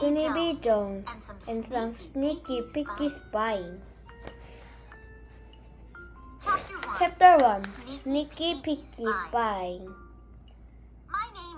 Junie B. Jones and some sneaky Peeky spying. Chapter 1. Sneaky Peeky Spying.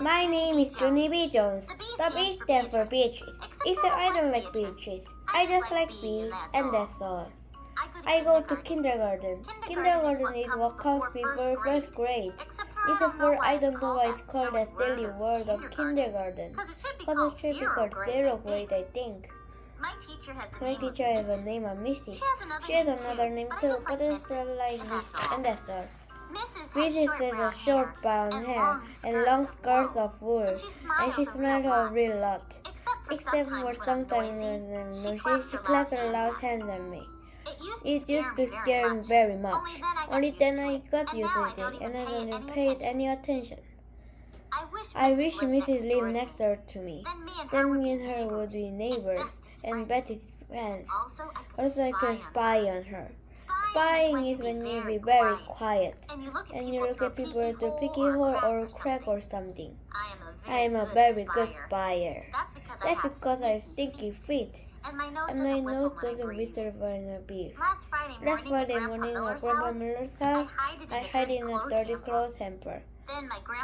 My name is Junie B. Jones. The B stands for beaches. Except I don't like beaches. I just like bees, and that's all. I go to kindergarten. Kindergarten is what comes before first grade. Except for I don't know why it's called that silly word of kindergarten. Because it should be called zero grade, I think. My teacher has a name of Missy. She has another name too, but it's not like this, and that's all. Mrs. has a short brown hair and long skirts of wool, and she smiles a real lot. Except for sometimes when she claps her loud hands at me. It used to scare me very much. Only then I got used to it, and I didn't pay it any attention. I wish Mrs. lived next door to me. Then me and her would be neighbors and Betty's friends. Also, I could spy on her. Spying is when you be very quiet and you look at people through a peeky hole or a crack or something. I am a very good spyer. That's because I have stinky feet. And my nose doesn't whistle when I beef. Last Friday morning at Grandpa Miller's house, I hid in a dirty clothes hamper.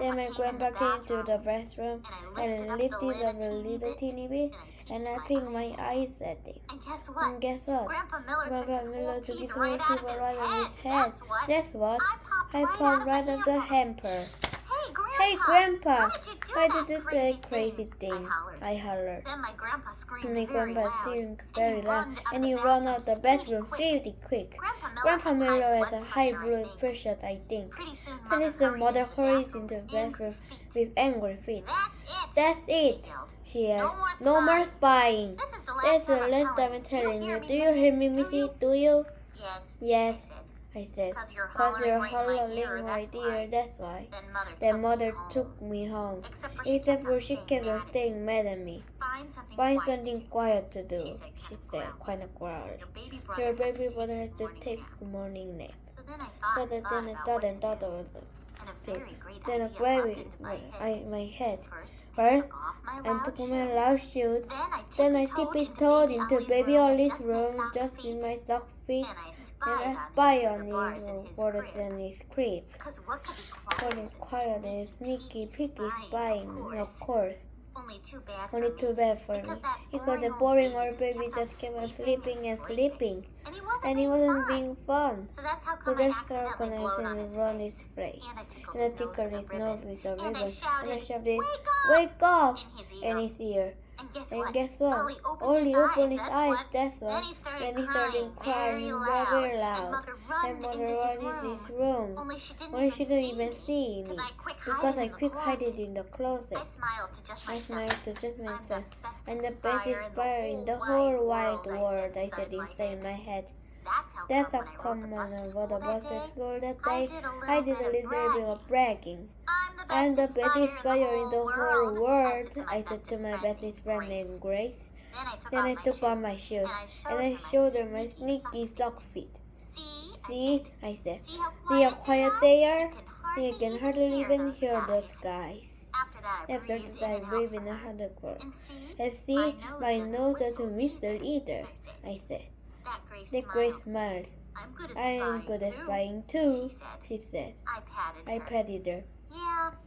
Then my grandpa came to the bathroom and lifted up a little teeny bit, and I picked my eyes at him. And guess what? Grandpa Miller took his whole teeth right out of his head. That's what. I popped right out of the hamper. Hey, Grandpa! Why did you do that crazy thing? I hollered. Then my grandpa screamed very loud, and he ran out the bathroom really quick. Grandpa Miller has a high blood pressure, I think. Pretty soon, Mother hurried into the bathroom with angry feet. That's it, she yelled. No more spying. That's the last time I'm telling you. Do you hear me, Missy? Do you? Yes, I said. Cause you're hollering in my ear, that's why. Then Mother took me home. Except for she kept on staying mad at me. Find something quiet to do, she said, kind of growled. Your baby brother has to take a morning nap. Then I thought about it. Then I grabbed my head first and took my loud shoes. Then I tiptoed into Baby Ollie's room just with my sock feet, and I spied on him for than his crib. Calling quiet and sneaky, Peeky spying, of course. Only too bad for me, because the boring old baby just kept on sleeping and sleeping, and it wasn't being fun. So that's how I accidentally run his play, and I tickled his nose with a ribbon, and I shoved it, "Wake up!" in his ear. And guess what? Ollie opened his eyes, that's what. Then he started crying very loud. And Mother ran into his room. Only she didn't even see me, because I quick hid it in the closet. I smiled to just myself. I'm the best spy in the whole wide world, I said inside my head. That's how come on what the boss at school that day. I did a little bit of bragging. I'm the best spy in the whole world, I said to my best friend named Grace. Then I took off my shoes, and I showed her my sneaky sock feet. See, I said, see how quiet they are? You can hardly even hear those guys. After that, I breathed in a harder growl. And see, my nose doesn't whistle either, I said. That Grace smiled. I am good at spying too, she said. I patted her.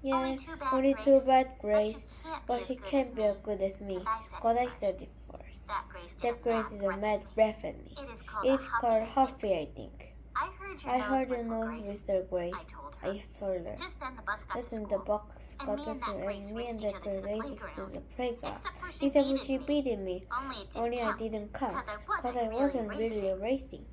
Yeah, only too bad, Grace. But she can't be as good as me, cause I said it first. That Grace is a mad breath at me. It's called Huffy, I think. I heard your nose whistle, Grace, I told her. Just then the box got us and me and the girl raced to the playground. Except for she beating me. Only I didn't count, cause I wasn't really racing.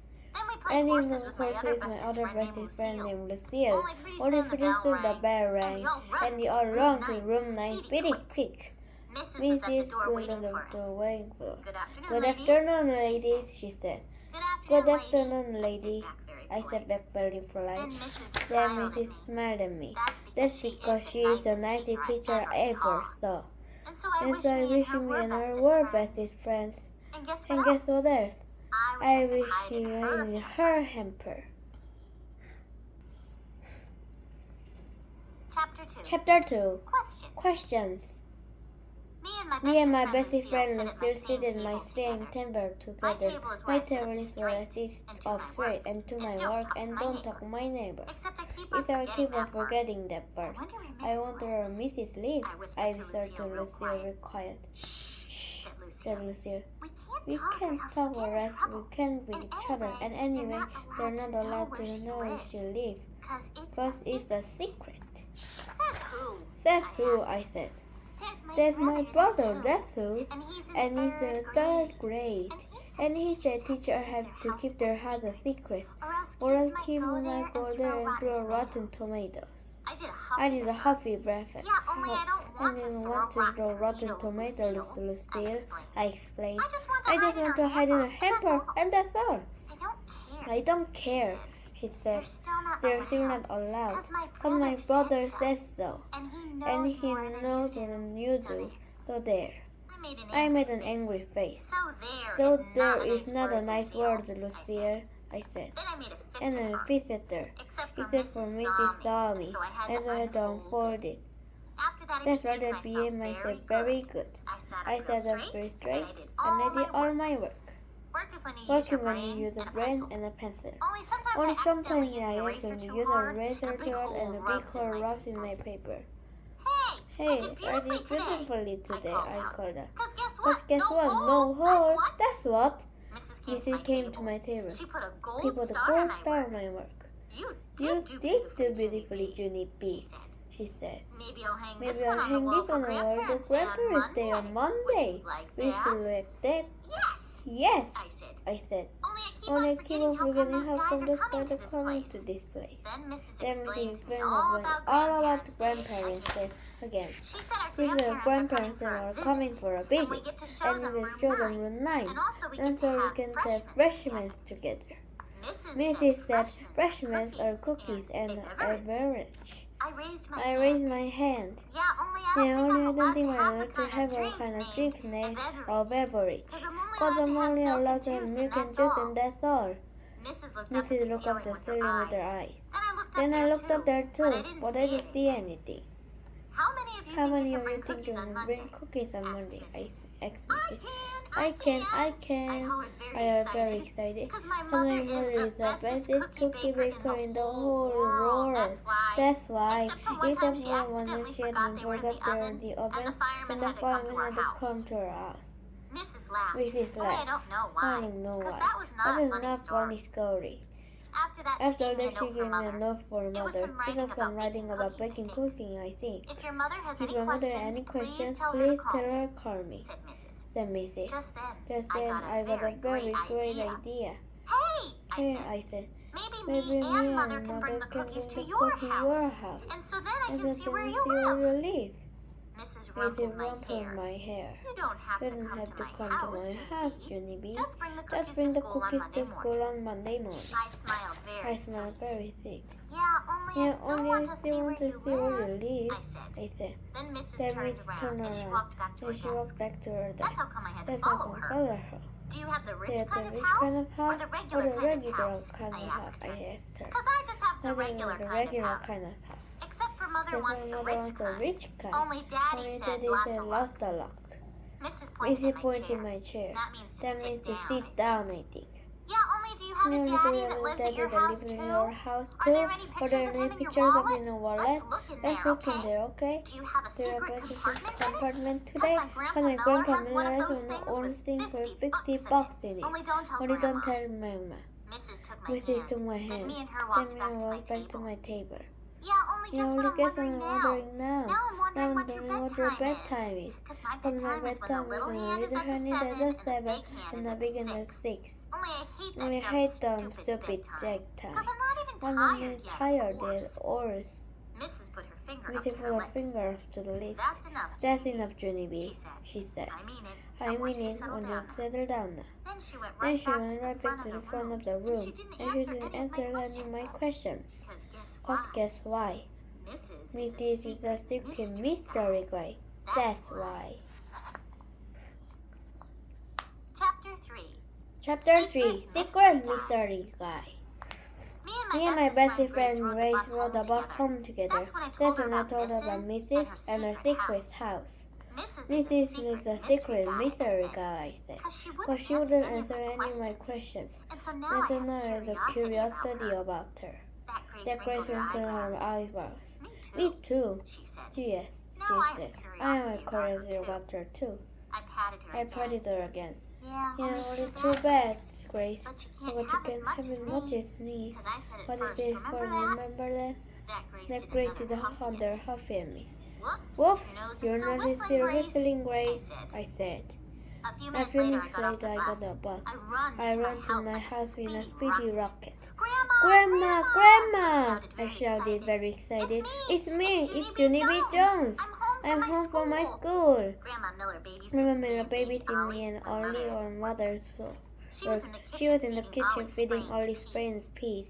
And even of course with my other best friend named Lucille. Only pretty soon the bell rang, and we all ran to room 9 pretty quick. Mrs. Gould waiting for. Good afternoon, ladies, she said. Good afternoon, lady, I said back very polite. Then Mrs. smiled at me. That's because she is the nicest teacher I ever saw. And so I wish me and her were bestest friends. And guess what else? I wish she were in her hamper. Chapter 2. Questions. Me and my best friend Lucille sit in my same table together. My table is where I sit off straight and do my work and don't talk to my neighbor. Except I keep on forgetting that part. I wonder where Mrs. lives. I whispered to Lucille, be quiet. Shh, said Lucille. We can't talk or else we can't with each other. And anyway, they're not allowed to know where she lives. Because it's a secret. Says who? I said. Says my brother, that's who. And he's in third grade. And he said teachers have to keep their house a secret, or else people might go there and throw rotten tomatoes. I did a huffy breakfast. I didn't want to throw rotten tomatoes, Lucille, I explained. I just want to hide in a hamper, and that's all. I don't care, she said. They're still not allowed, because my brother says so. And he knows more than you do, so there. I made an angry face. So there is not a nice word, Lucille, I said. And I visited her, except for Mrs. saw me, and so I had to unfold it. That's why I behaved myself very good. I sat up very straight, and I did all my work. Work is when you use a brain and a pencil. Only sometimes I accidentally use a razor tool and a big hole rubs in my paper. Hey, I did beautifully today, I called her. But guess what? No hole. That's what. Mrs. came to my table. She put a gold star on my work. You did do beautifully, Junie B, she said. Maybe I'll hang this one on the wall for Grandparents' Day on Monday. Will you like that? Yes, I said. Only I keep on forgetting how come the spider coming to this place. Then Mrs. explained all about the Grandparents' Day again. These are grandparents that are coming for a visit, and we will show them Route 9, and so we can have refreshments together. Mrs. said refreshments are cookies and a beverage. I raised my hand. Yeah, only I don't think I like to have all kind of drink name or beverage. Because I'm only allowed to have milk and juice and that's all. Mrs. looked up the ceiling with her eyes. Then I looked up there too, but I didn't see anything. How many of you think you will bring cookies on Monday? I asked Mrs. I can. I am very excited. Because my mother is the best cookie baker in the whole world. That's why. Except for when she had forgot there in the oven and the fireman had to come to her house. Mrs. laughed. I don't know why. That is not funny story. After that, she gave me a note for Mother. It was some writing about baking cooking, I think. If your mother has any questions, please tell her to call me, said Mrs. Just then, I got a very great idea. Hey, I said. Maybe me and Mother can bring the cookies to your house. And so then I can see where you live. Mrs. rumpled my hair. You don't have to come to my house, Junie B. Just bring the cookies to school on Monday morning. I smiled very thick. Yeah, only I still want to see where you live, I said. Then Mrs. turned around, and she walked back to her desk. That's how I can follow her. Do you have the rich kind of house or the regular kind of house? I asked her. Because I just have the regular kind of house. Except for Mother wants the rich kind. Only Daddy said lost the luck. Mrs. pointed in my chair. That means to sit down, I think. Yeah, only do you have a daddy that lives in your house too? Are there any pictures of you in a wallet? Let's look in there, okay? Do you have a secret compartment today? Because my grandpa Miller has an old thing for $50 in it. Only don't tell Mama. Mrs. took my hand. Then me and walked back to my table. Yeah, only guess I'm wondering now. Now I'm wondering what your bedtime is. Because my bedtime was on a little honey that's a 7 and a big and a 6. Only I hate them stupid jack time. I'm not even tired yet, or Mrs. put her finger up to the lips. That's enough, Junie B, she said. I mean it when you settle down now. Then she went right back to the front of the room, and she didn't answer any of my questions. Cause guess why? This is a secret mystery guy. That's why. Chapter 3 Secret Mystery Guy. Me and my best friend Grace rode the bus home together. That's when I told her about Mrs. and her secret house. Mrs. is a secret mystery guy, I said, but she wouldn't answer any of my questions. And so now I have a curiosity about her. That grace wrinkle in her eyebrows. Me too, yes, she said. I am curious about her too. I patted her again. Yeah, only too bad, Grace. But you can't have as much as me. What is it for? Remember that? That Grace is under her family. Whoops, you're not still whistling, Grace, I said. A few minutes later, I got a bus. I ran to my house in a speedy rocket. Grandma, Grandma! I shouted, very excited. It's me, it's Junie B. Jones. I'm home from my school. Grandma Miller babysitting me and Ollie on mother's work. She was in the kitchen feeding Ollie's friends peas.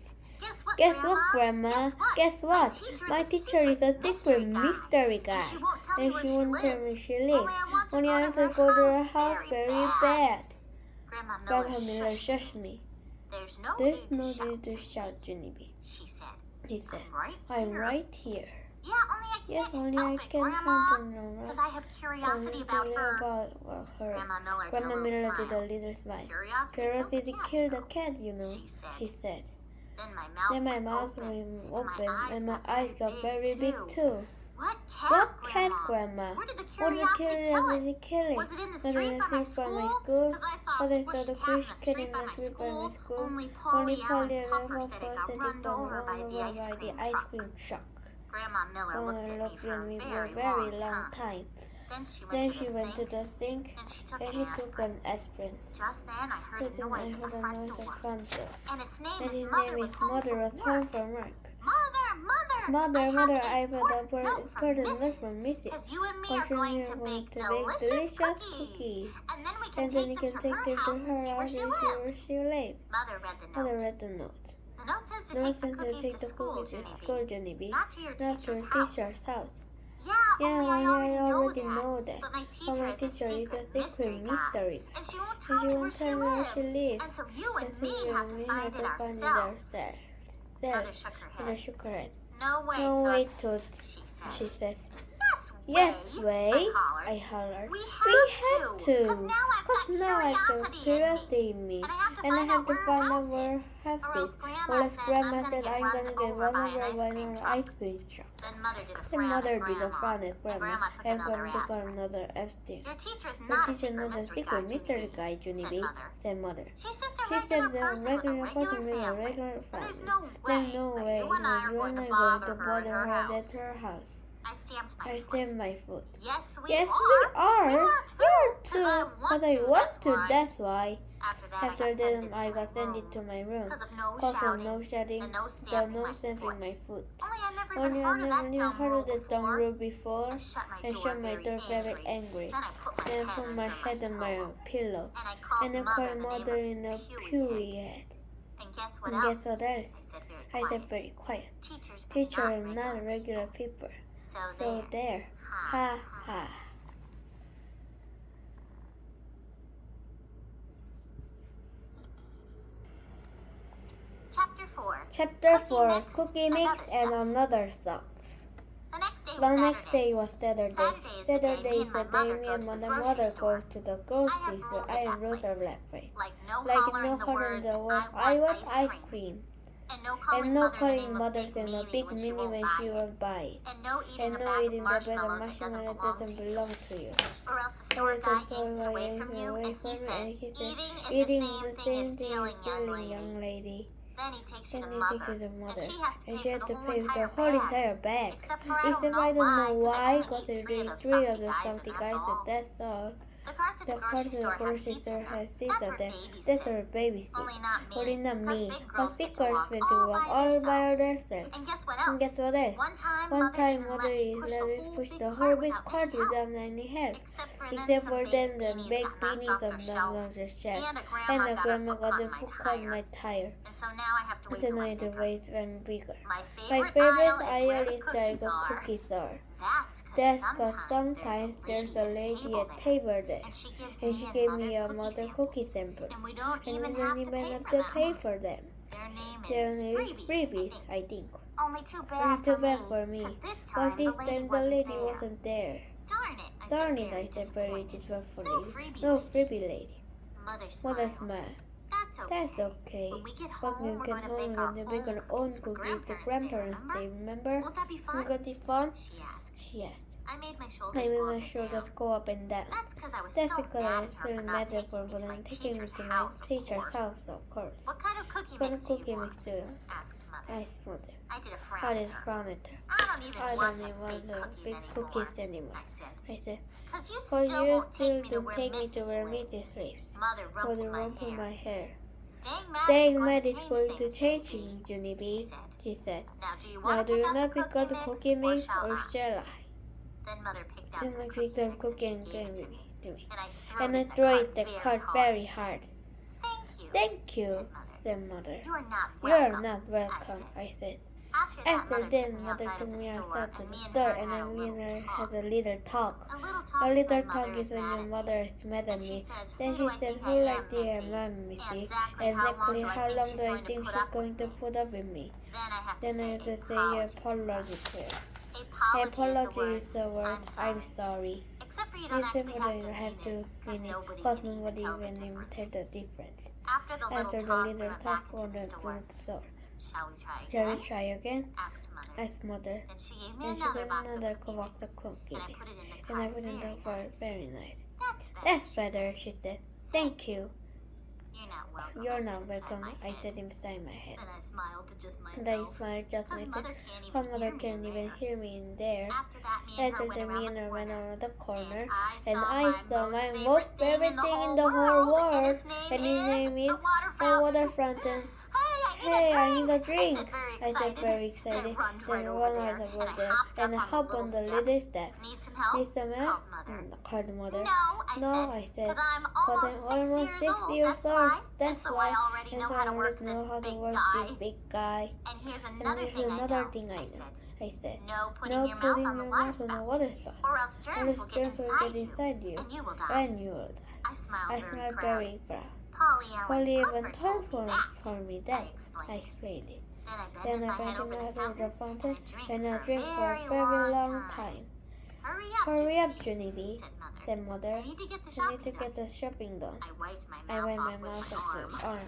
Guess what, Grandma? Guess what? My teacher is a secret mystery guy. And she won't tell me she lives. Only I have to go to her house very bad. Grandma Miller shushed me. There's no need to shout, Junie B. He said, I'm right here. Yes, only I can handle no because I have curiosity about her. Grandma Miller did a little smile. Curiosity killed the cat, you know, she said. Then my mouth opened and my eyes got very big too. What cat, Grandma? What did the curiosity kill it? Was it in the street by my school? Because I saw the Greek cat in the street by my school. Only Polly and Puffer said it got run over by the ice cream truck. Grandma Miller looked at me for a very long time. Then she went to the sink and she took an aspirin. Just then I heard a noise at the front door. And its name is Mother was home from work. Mother, I've had a important note from Mrs. Because you are going to make delicious cookies. And then you can take them to her house where she lives. Mother read the note. The note says to take the cookies to school, Junie B. Not to your teacher's house. Yeah, only I already know that. But my teacher is a secret mystery. And she won't tell me where she lives. And so you and me have to find it ourselves. Mother shook her head. No way, Toot, she said. Yes, way, I hollered. We had to. Because now I have curiosity in me. And I have to find out where her house is. Unless Grandma said I'm going to get run over by an ice cream truck. Then Mother did a frown at Grandma. And Grandma took another upstairs. Your teacher is not a secret mystery guy, Junie B, said Mother. She's just a regular person with a regular family. There's no way you and I are going to bother her at her house. I stamped my foot. Yes, we are. You are too. Because I want to, that's why. After that, I got sent into my room. Because of no shouting, no stamping my foot. Only I never even heard of that dumb rule before. And shut my door very angry. Then I put my head on my pillow. And I called Mother in a fury head. And guess what else? I said very quiet. Teachers are not regular people. So there. Ha ha. Chapter 4 Cookie Mix and Another Song. The next day was Saturday. Saturday is a day me and my mother goes to the grocery store. I and Rosa breakfast. Like no harder in the world, I want ice cream. And no calling mothers in a big mini when she will buy it. And no eating the bread of marshmallow doesn't belong to you. Or else the soul away from you, and he said, eating is the same thing as killing, young lady. Then he takes you to mother, and she had to pay for the whole entire bag. Except I don't know why, because there's really 3 of the salty guys, and that's all. The carts in the grocery store has seats on them. That's our baby seat. Only not me. Because big girls went to walk all by themselves. And guess what else? One time Mother let me push the whole big cart without any help. Except for then the big beanies on the shelf. And the grandma got the foot caught my tire. And then I had to wait even bigger. My favorite aisle is the cookie store. That's because sometimes there's a lady at table there, and she gave me a mother cookie samples, and we don't even have to pay for them. Their name is freebies, I think. Only too bad for me, but this time the lady wasn't there. Darn it, Darn it, I said very disrespectfully. No freebie, lady. Mother smiled. That's okay. But when we get home, we're going to own cookies the Grandparents' Day, remember? We got it fun? She asked. I made my shoulders go up and down. That's because I was feeling miserable and taking me to my teacher's house, of course. What kind of cookie mix do you? Asked Mother. I did a frown at her. I don't even want the big cookies anymore, I said. Because you still don't take me to where meat sleeps. Mother rumpled my hair. Staying mad is going to change you, Junie B, she said. Now do you not pick up the cookie mix or shall I? Then Mother picked up cookie and gave it to me. And I threw it the cart very hard. Thank you, said Mother. You are not welcome, I said. After then, Mother took me outside to the store and me and her had a little talk. A little talk is when your mother is mad at me. Then she said, who like dear Mom, Missy? Exactly how long do I think she's going to put up with me? Then I had to say apology to her. Apology is the word, I'm sorry. Except for you have to mean it, cause nobody even tell the difference. After the little talk on the store. Shall we try again? Asked Mother. Then she gave another box of cookies, and I put it in for very nice. That's better, she said. Thank you. You're not welcome, I said inside my head. And I smiled just myself. Her mother can't even hear me in there. After that, me and her went around the corner, and I saw my most favorite thing in the whole world, and his name is a water fountain. Hey, I need a drink, I said very excited. Then run out over there and hop on the little step. Need some help? Called Mother. No, I said, cause I'm almost 6 years old. That's why. And so I already know how to work this big guy. And here's another thing I know, I said. No putting your mouth on the water spout. Or else germs will get inside you. And you will die. I smiled very proud. Polly even told for me that. I explained it. Then I bent my head over the fountain and I drank for a very long time. Hurry up, Junie B, said Mother. I need to get the shopping done. I wiped my mouth off the arm.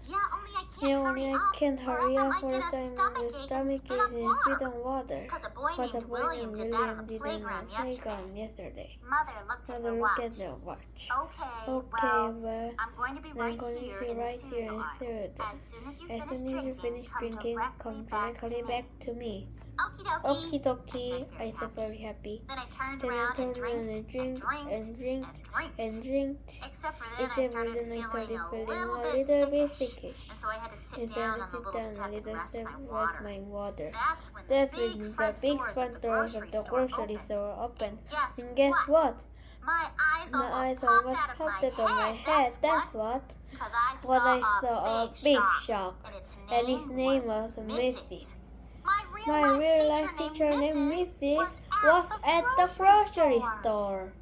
Yeah, only I can't hurry up for the time the stomach ache and spit on water. Cause a boy named William did in my playground yesterday. Mother looked at the watch. Okay, well, I'm going to be right here and stare at them. As soon as you finish drinking, come directly back to me. Okie dokie, I said very happy. Then I turned around and drank. Except for then I started feeling a little bit sickish. And so I had to sit down on the little step and rest my water. That's when the big front doors of the grocery store opened. And guess what? My eyes almost popped out of my head, that's what. Because I saw a big shark, and his name was Misty. My real life teacher named Mrs. was at the grocery store.